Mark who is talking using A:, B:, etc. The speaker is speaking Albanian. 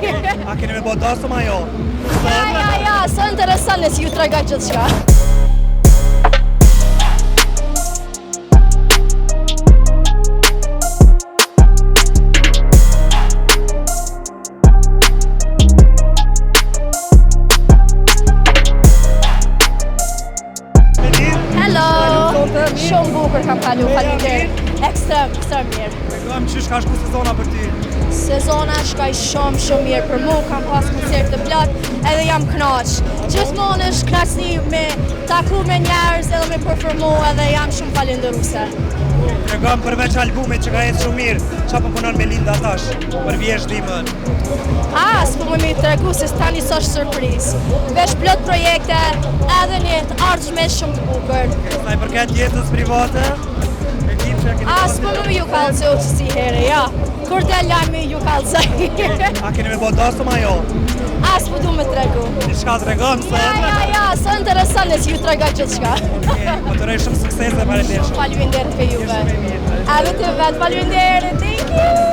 A: A keni me bo dasëm ajo?
B: Ja, së interesant nësi ju tregaj gjithë shka. Shumë bukur kam kalu, faleminderit. Ekstrem mirë.
A: Regëm që shka shku sezona për ty?
B: Sezona shkaj shumë mirë për mu, kam pas koncert të plot edhe jam knaq. Gjithmonë është knaqësi me taku me njerëz edhe me performu edhe jam shumë falenderuse.
A: Regëm përveç albumit që ka jetë shumë mirë, qa po punon me Linda tash, për vjeshdimën?
B: S'po më mi tregu se tani s'është surprizë. Vesh plot projekte edhe një ardhshme shumë të bukur.
A: Sa i përket jetës private?
B: S'po më ju kalëzoj që si here, ja. Kur del lajmi ju kalëzoj.
A: A keni me bo dasëm ajo?
B: S'po du me tregu.
A: Një shka të regëm, së?
B: Ja, së interesant nësi ju tregaj gjithë shka.
A: Po të rej shumë sukses dhe faleminderit.
B: Faleminderit për juve. Edhe të vetë, faleminderit, thank you!